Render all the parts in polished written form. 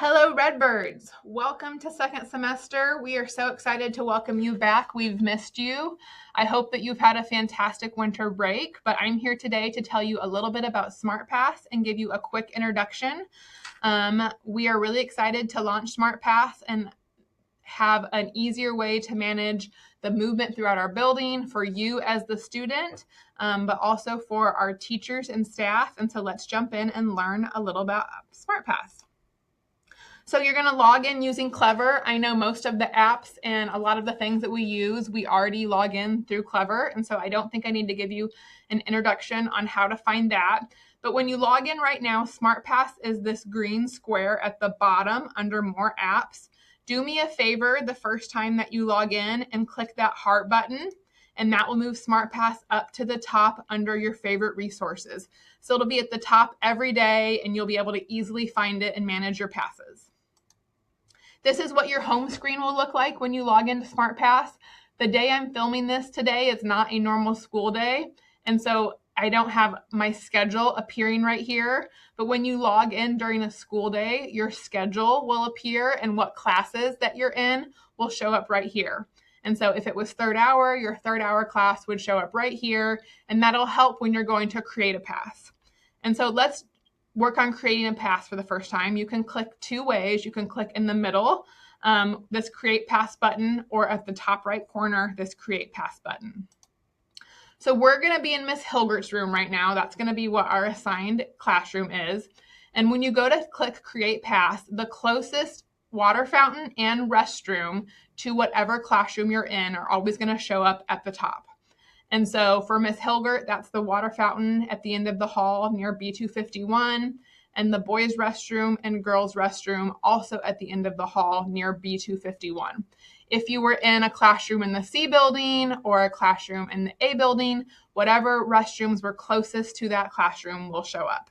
Hello, Redbirds. Welcome to second semester. We are so excited to welcome you back. We've missed you. I hope that you've had a fantastic winter break, but I'm here today to tell you a little bit about SmartPass and give you a quick introduction. We are really excited to launch SmartPass and have an easier way to manage the movement throughout our building for you as the student, but also for our teachers and staff. And so let's jump in and learn a little about SmartPass. So you're going to log in using Clever. I know most of the apps and a lot of the things that we use, we already log in through Clever. And so I don't think I need to give you an introduction on how to find that. But when you log in right now, SmartPass is this green square at the bottom under More Apps. Do me a favor the first time that you log in and click that heart button, and that will move SmartPass up to the top under your favorite resources. So it'll be at the top every day, and you'll be able to easily find it and manage your passes. This is what your home screen will look like when you log into SmartPass. The day I'm filming this today is not a normal school day, and so I don't have my schedule appearing right here. But when you log in during a school day, your schedule will appear, and what classes that you're in will show up right here. And so if it was third hour, your third hour class would show up right here, and that'll help when you're going to create a pass. And so let's work on creating a pass for the first time. You can click two ways. You can click in the middle, this Create Pass button, or at the top right corner, this Create Pass button. So we're going to be in Miss Hilgert's room right now. That's going to be what our assigned classroom is. And when you go to click Create Pass, the closest water fountain and restroom to whatever classroom you're in are always going to show up at the top. And so for Miss Hilgert, that's the water fountain at the end of the hall near B251, and the boys' restroom and girls' restroom also at the end of the hall near B251. If you were in a classroom in the C building or a classroom in the A building, whatever restrooms were closest to that classroom will show up.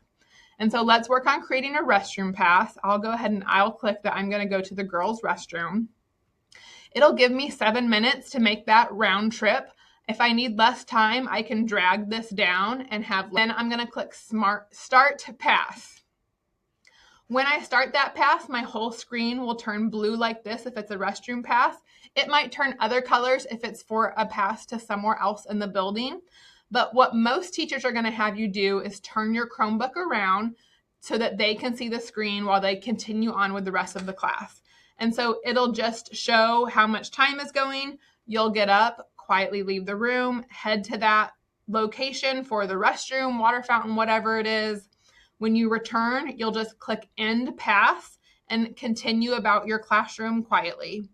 And so let's work on creating a restroom pass. I'll go ahead and I'll click that I'm going to go to the girls' restroom. It'll give me 7 minutes to make that round trip. If I need less time, I can drag this down and then I'm going to click Start Pass. When I start that pass, my whole screen will turn blue like this if it's a restroom pass. It might turn other colors if it's for a pass to somewhere else in the building. But what most teachers are going to have you do is turn your Chromebook around so that they can see the screen while they continue on with the rest of the class. And so it'll just show how much time is going. You'll get up, quietly leave the room, head to that location for the restroom, water fountain, whatever it is. When you return, you'll just click End Pass and continue about your classroom quietly.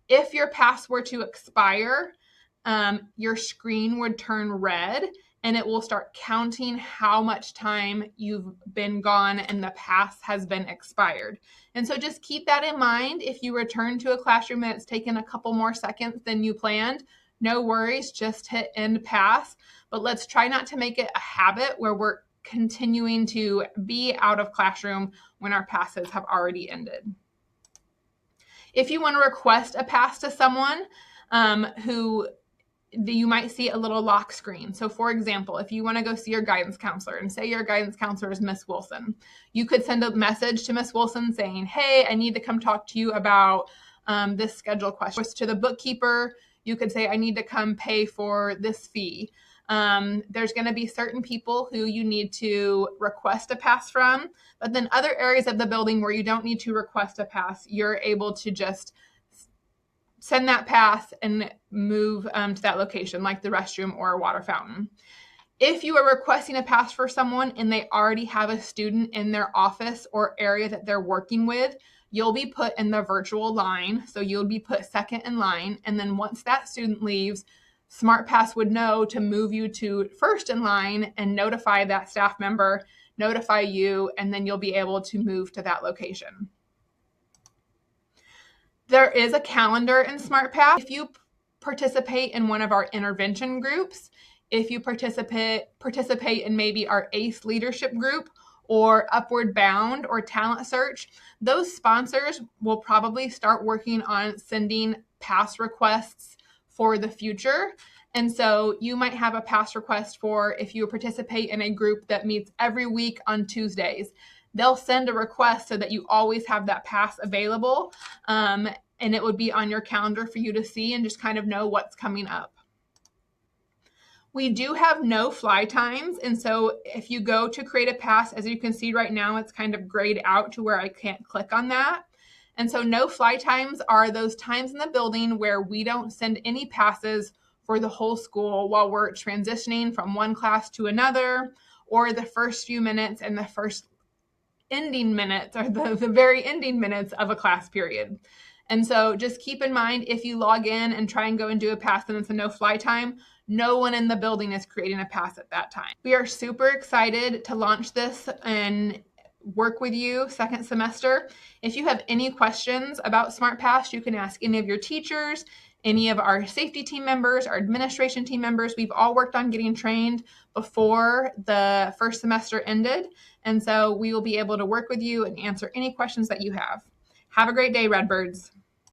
If your pass were to expire, your screen would turn red and it will start counting how much time you've been gone and the pass has been expired. And so just keep that in mind. If you return to a classroom and it's taken a couple more seconds than you planned, no worries, just hit End Pass. But let's try not to make it a habit where we're continuing to be out of classroom when our passes have already ended. If you want to request a pass to someone you might see a little lock screen. So for example, if you want to go see your guidance counselor and say your guidance counselor is Miss Wilson, you could send a message to Miss Wilson saying, hey, I need to come talk to you about this schedule question. To the bookkeeper, you could say, I need to come pay for this fee. There's going to be certain people who you need to request a pass from, but then other areas of the building where you don't need to request a pass, you're able to just send that pass and move to that location, like the restroom or a water fountain. If you are requesting a pass for someone and they already have a student in their office or area that they're working with, you'll be put in the virtual line. So you'll be put second in line. And then once that student leaves, SmartPass would know to move you to first in line and notify that staff member, notify you, and then you'll be able to move to that location. There is a calendar in SmartPass. If you participate in one of our intervention groups, if you participate in maybe our ACE leadership group or Upward Bound or Talent Search, those sponsors will probably start working on sending pass requests for the future. And so you might have a pass request for if you participate in a group that meets every week on Tuesdays. they'll send a request so that you always have that pass available, and it would be on your calendar for you to see and just kind of know what's coming up. We do have no fly times, and so if you go to create a pass, as you can see right now, it's kind of grayed out to where I can't click on that. And so no fly times are those times in the building where we don't send any passes for the whole school while we're transitioning from one class to another, or the first few minutes and the first ending minutes, or the very ending minutes of a class period. And so just keep in mind, if you log in and try and go and do a pass and it's a no fly time, no one in the building is creating a pass at that time. We are super excited to launch this and work with you second semester. If you have any questions about SmartPass, you can ask any of your teachers, any of our safety team members, our administration team members. We've all worked on getting trained before the first semester ended. And so we will be able to work with you and answer any questions that you have. Have a great day, Redbirds.